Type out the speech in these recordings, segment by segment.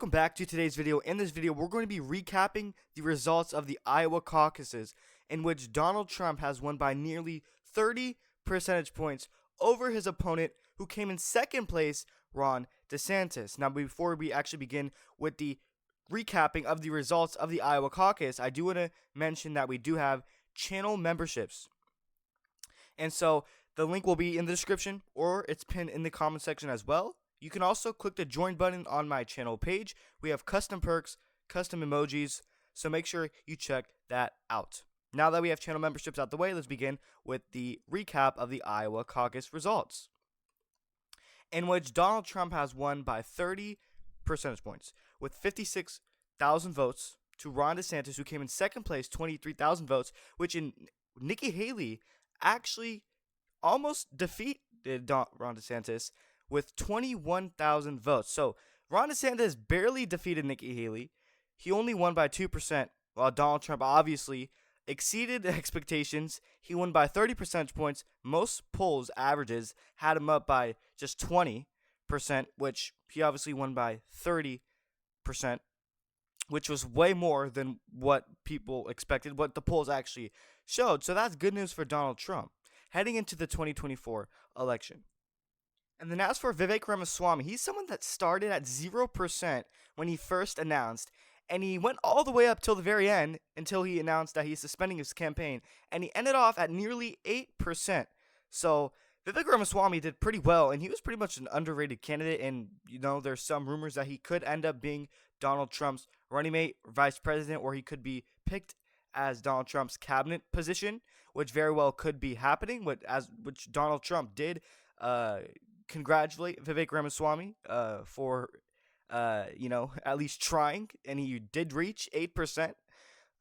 Welcome back to today's video. In this video, we're going to be recapping the results of the Iowa caucuses, in which Donald Trump has won by nearly 30 percentage points over his opponent, who came in second place, Ron DeSantis. Now, before we actually begin with the recapping of the results of the Iowa caucus, I do want to mention that we do have channel memberships. And so the link will be in the description, or it's pinned in the comment section as well. You can also click the join button on my channel page. We have custom perks, custom emojis, so make sure you check that out. Now that we have channel memberships out the way, let's begin with the recap of the Iowa caucus results, in which Donald Trump has won by 30 percentage points with 56,000 votes to Ron DeSantis, who came in second place, 23,000 votes, which in Nikki Haley actually almost defeated Ron DeSantis with 21,000 votes. So Ron DeSantis barely defeated Nikki Haley. He only won by 2%, while Donald Trump obviously exceeded expectations. He won by 30 percentage points. Most polls averages had him up by just 20%, which he obviously won by 30%, which was way more than what people expected, what the polls actually showed. So that's good news for Donald Trump heading into the 2024 election. And then as for Vivek Ramaswamy, he's someone that started at 0% when he first announced, and he went all the way up till the very end until he announced that he's suspending his campaign, and he ended off at nearly 8%. So Vivek Ramaswamy did pretty well, and he was pretty much an underrated candidate, and there's some rumors that he could end up being Donald Trump's running mate, vice president, or he could be picked as Donald Trump's cabinet position, which very well could be happening, which Donald Trump did congratulate Vivek Ramaswamy for at least trying, and he did reach 8%,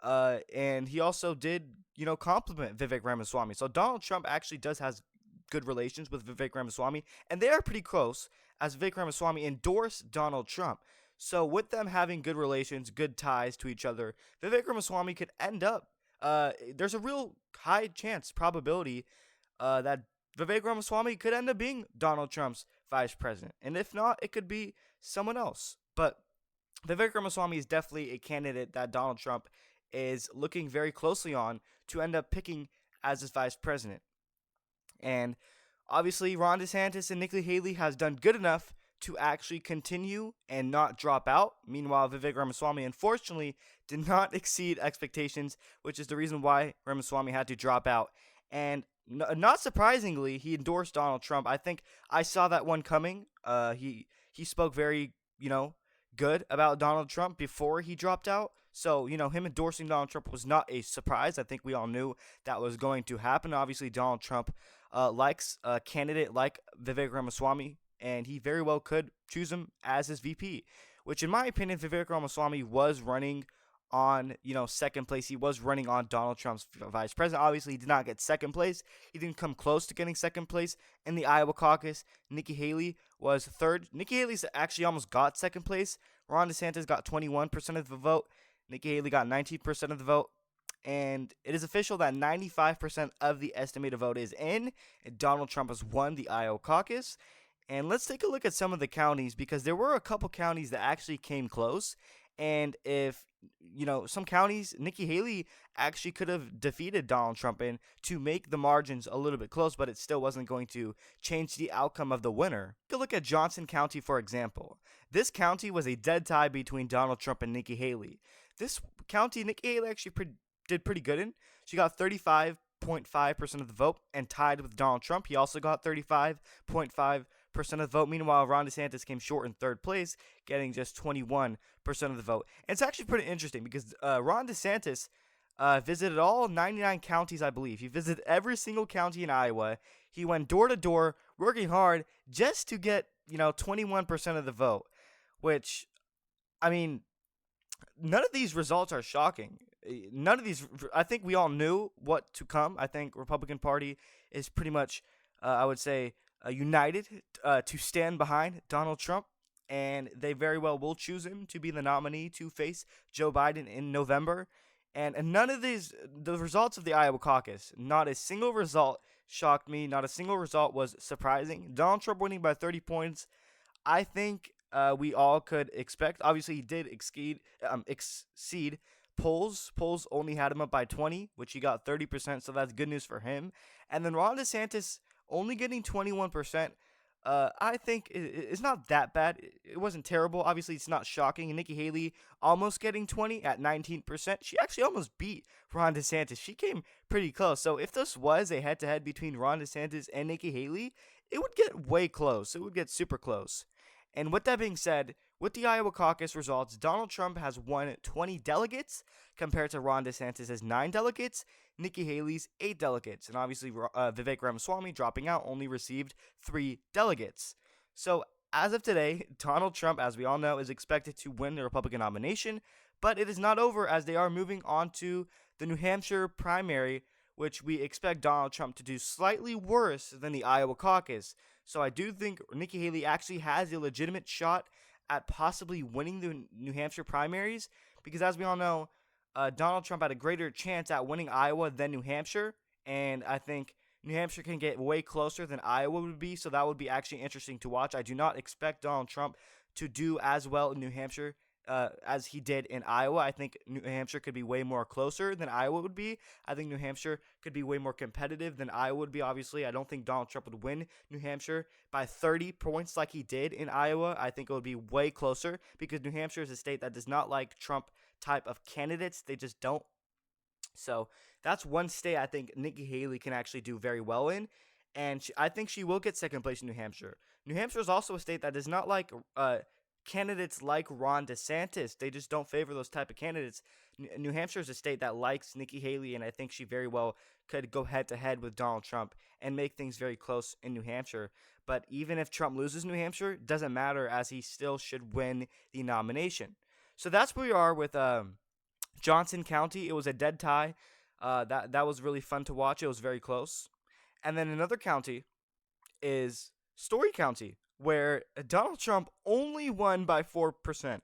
and he also did compliment Vivek Ramaswamy. So Donald Trump actually has good relations with Vivek Ramaswamy, and they are pretty close, as Vivek Ramaswamy endorsed Donald Trump. So with them having good relations, good ties to each other, Vivek Ramaswamy could end up there's a real high chance probability that Vivek Ramaswamy could end up being Donald Trump's vice president. And if not, it could be someone else. But Vivek Ramaswamy is definitely a candidate that Donald Trump is looking very closely on to end up picking as his vice president. And obviously, Ron DeSantis and Nikki Haley has done good enough to actually continue and not drop out. Meanwhile, Vivek Ramaswamy, unfortunately, did not exceed expectations, which is the reason why Ramaswamy had to drop out. And not surprisingly, he endorsed Donald Trump. I think I saw that one coming. He spoke very, good about Donald Trump before he dropped out. So, him endorsing Donald Trump was not a surprise. I think we all knew that was going to happen. Obviously, Donald Trump likes a candidate like Vivek Ramaswamy, and he very well could choose him as his VP, which in my opinion, Vivek Ramaswamy was running on, second place. He was running on Donald Trump's vice president. Obviously, he did not get second place. He didn't come close to getting second place in the Iowa caucus. Nikki Haley was third. Nikki Haley actually almost got second place. Ron DeSantis got 21% of the vote. Nikki Haley got 19% of the vote. And it is official that 95% of the estimated vote is in, and Donald Trump has won the Iowa caucus. And let's take a look at some of the counties, because there were a couple counties that actually came close. And if, some counties, Nikki Haley actually could have defeated Donald Trump in to make the margins a little bit close, but it still wasn't going to change the outcome of the winner. Take a look at Johnson County, for example. This county was a dead tie between Donald Trump and Nikki Haley. This county, Nikki Haley actually did pretty good in. She got 35.5% of the vote and tied with Donald Trump. He also got 35.5% of the vote. Meanwhile, Ron DeSantis came short in third place, getting just 21% of the vote. And it's actually pretty interesting because Ron DeSantis visited all 99 counties, I believe. He visited every single county in Iowa. He went door to door, working hard just to get 21% of the vote, which, I mean, none of these results are shocking. None of these, I think we all knew what to come. I think Republican Party is pretty much, I would say, united to stand behind Donald Trump, and they very well will choose him to be the nominee to face Joe Biden in November. And none of the results of the Iowa caucus, not a single result shocked me. Not a single result was surprising. Donald Trump winning by 30 points, I think we all could expect. Obviously, he did exceed polls. Polls only had him up by 20, which he got 30%, so that's good news for him. And then Ron DeSantis only getting 21%. I think it's not that bad. It wasn't terrible. Obviously, it's not shocking. And Nikki Haley almost getting 20 at 19%. She actually almost beat Ron DeSantis. She came pretty close. So if this was a head-to-head between Ron DeSantis and Nikki Haley, it would get way close. It would get super close. And with that being said, with the Iowa caucus results, Donald Trump has won 20 delegates compared to Ron DeSantis' 9 delegates, Nikki Haley's 8 delegates, and obviously Vivek Ramaswamy dropping out only received 3 delegates. So as of today, Donald Trump, as we all know, is expected to win the Republican nomination, but it is not over as they are moving on to the New Hampshire primary, which we expect Donald Trump to do slightly worse than the Iowa caucus. So I do think Nikki Haley actually has a legitimate shot at possibly winning the New Hampshire primaries because, as we all know, Donald Trump had a greater chance at winning Iowa than New Hampshire, and I think New Hampshire can get way closer than Iowa would be, so that would be actually interesting to watch. I do not expect Donald Trump to do as well in New Hampshire as he did in Iowa. I think New Hampshire could be way more closer than Iowa would be. I think New Hampshire could be way more competitive than Iowa would be. Obviously, I don't think Donald Trump would win New Hampshire by 30 points like he did in Iowa. I think it would be way closer because New Hampshire is a state that does not like Trump type of candidates. They just don't. So that's one state I think Nikki Haley can actually do very well in. And I think she will get second place in New Hampshire. New Hampshire is also a state that does not like candidates like Ron DeSantis. They just don't favor those type of candidates. New Hampshire is a state that likes Nikki Haley, and I think she very well could go head to head with Donald Trump and make things very close in New Hampshire. But even if Trump loses New Hampshire, it doesn't matter as he still should win the nomination. So that's where we are with Johnson County. It was a dead tie. That was really fun to watch. It was very close. And then another county is Story County, where Donald Trump only won by 4%.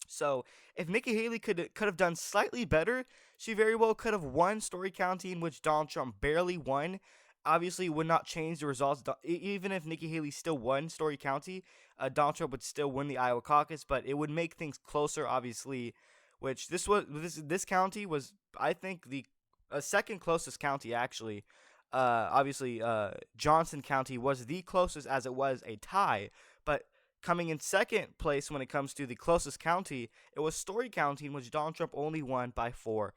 So if Nikki Haley could have done slightly better, she very well could have won Story County, in which Donald Trump barely won. Obviously, would not change the results. Even if Nikki Haley still won Story County, Donald Trump would still win the Iowa caucus, but it would make things closer. Obviously, which this county was, I think, the second closest county actually. Obviously, Johnson County was the closest as it was a tie, but coming in second place when it comes to the closest county, it was Story County, in which Donald Trump only won by 4%.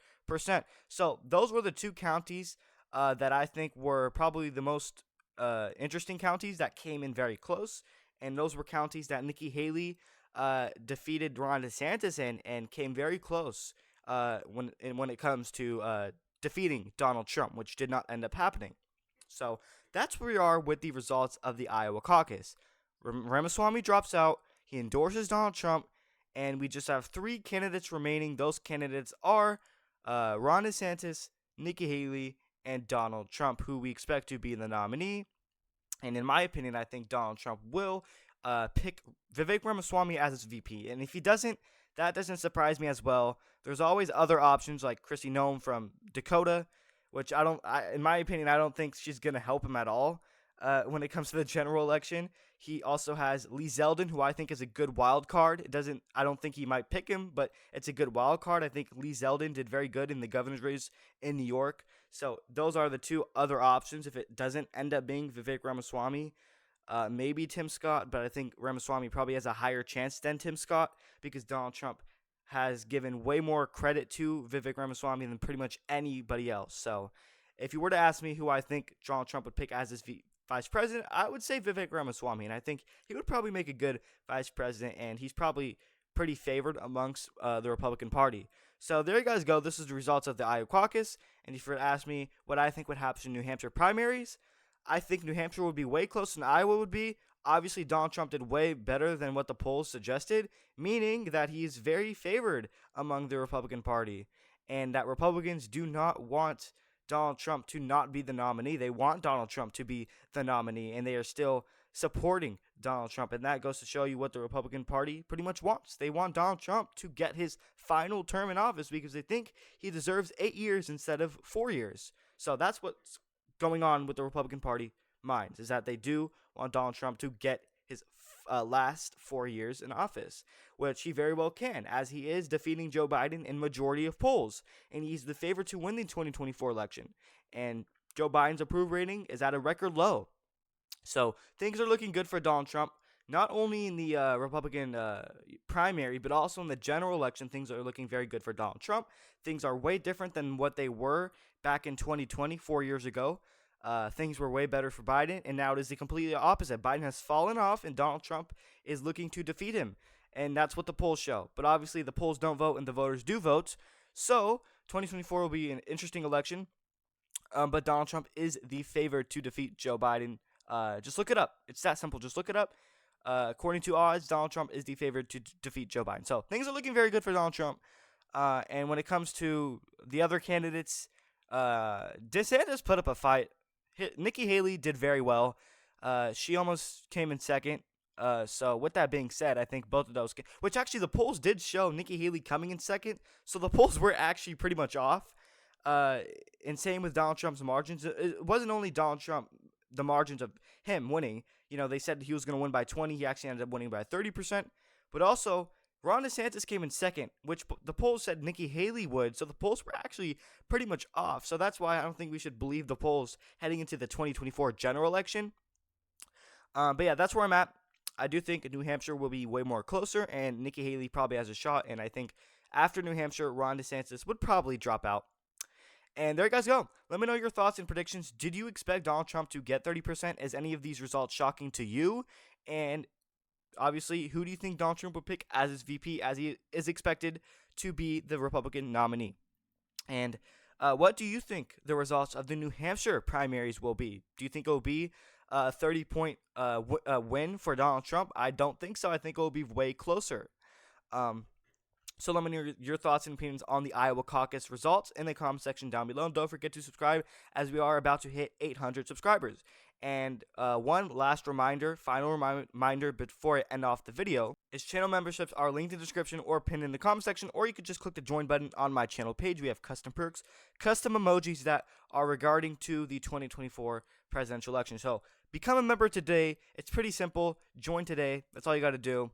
So those were the two counties that I think were probably the most interesting counties that came in very close, and those were counties that Nikki Haley defeated Ron DeSantis in and came very close when it comes to defeating Donald Trump, which did not end up happening. So that's where we are with the results of the Iowa caucus. Ramaswamy drops out, he endorses Donald Trump, and we just have 3 candidates remaining. Those candidates are Ron DeSantis, Nikki Haley, and Donald Trump, who we expect to be the nominee. And in my opinion, I think Donald Trump will pick Vivek Ramaswamy as his VP. And if he doesn't, that doesn't surprise me as well. There's always other options like Kristi Noem from Dakota, which in my opinion, I don't think she's going to help him at all when it comes to the general election. He also has Lee Zeldin, who I think is a good wild card. I don't think he might pick him, but it's a good wild card. I think Lee Zeldin did very good in the governor's race in New York. So those are the 2 other options if it doesn't end up being Vivek Ramaswamy. Maybe Tim Scott, but I think Ramaswamy probably has a higher chance than Tim Scott because Donald Trump has given way more credit to Vivek Ramaswamy than pretty much anybody else. So if you were to ask me who I think Donald Trump would pick as his vice president, I would say Vivek Ramaswamy, and I think he would probably make a good vice president, and he's probably pretty favored amongst the Republican Party. So there you guys go. This is the results of the Iowa caucus, and if you were to ask me what I think would happen in New Hampshire primaries, I think New Hampshire would be way closer than Iowa would be. Obviously, Donald Trump did way better than what the polls suggested, meaning that he's very favored among the Republican Party, and that Republicans do not want Donald Trump to not be the nominee. They want Donald Trump to be the nominee, and they are still supporting Donald Trump, and that goes to show you what the Republican Party pretty much wants. They want Donald Trump to get his final term in office because they think he deserves 8 years instead of 4 years. So that's what's going on with the Republican Party minds, is that they do want Donald Trump to get his last 4 years in office, which he very well can, as he is defeating Joe Biden in majority of polls, and he's the favorite to win the 2024 election. And Joe Biden's approval rating is at a record low. So things are looking good for Donald Trump, not only in the Republican primary, but also in the general election. Things are looking very good for Donald Trump. Things are way different than what they were back in 2020, 4 years ago. Things were way better for Biden, and now it is the completely opposite. Biden has fallen off, and Donald Trump is looking to defeat him, and that's what the polls show. But obviously, the polls don't vote, and the voters do vote. So 2024 will be an interesting election, but Donald Trump is the favorite to defeat Joe Biden. Just look it up. It's that simple. Just look it up. According to odds, Donald Trump is the favorite to defeat Joe Biden. So things are looking very good for Donald Trump. And when it comes to the other candidates, DeSantis put up a fight. Nikki Haley did very well. She almost came in second. So with that being said, I think both of those, which actually the polls did show Nikki Haley coming in second. So the polls were actually pretty much off. And same with Donald Trump's margins. It wasn't only Donald Trump, the margins of him winning. They said he was going to win by 20. He actually ended up winning by 30%. But also, Ron DeSantis came in second, which the polls said Nikki Haley would. So the polls were actually pretty much off. So that's why I don't think we should believe the polls heading into the 2024 general election. But yeah, that's where I'm at. I do think New Hampshire will be way more closer, and Nikki Haley probably has a shot. And I think after New Hampshire, Ron DeSantis would probably drop out. And there you guys go. Let me know your thoughts and predictions. Did you expect Donald Trump to get 30%? Is any of these results shocking to you? And obviously, who do you think Donald Trump would pick as his VP, as he is expected to be the Republican nominee? And what do you think the results of the New Hampshire primaries will be? Do you think it will be a 30-point win for Donald Trump? I don't think so. I think it will be way closer. So let me know your thoughts and opinions on the Iowa caucus results in the comment section down below. And don't forget to subscribe, as we are about to hit 800 subscribers. And one last final reminder before I end off the video, is channel memberships are linked in the description or pinned in the comment section, or you could just click the join button on my channel page. We have custom perks, custom emojis that are regarding to the 2024 presidential election. So become a member today. It's pretty simple. Join today. That's all you got to do.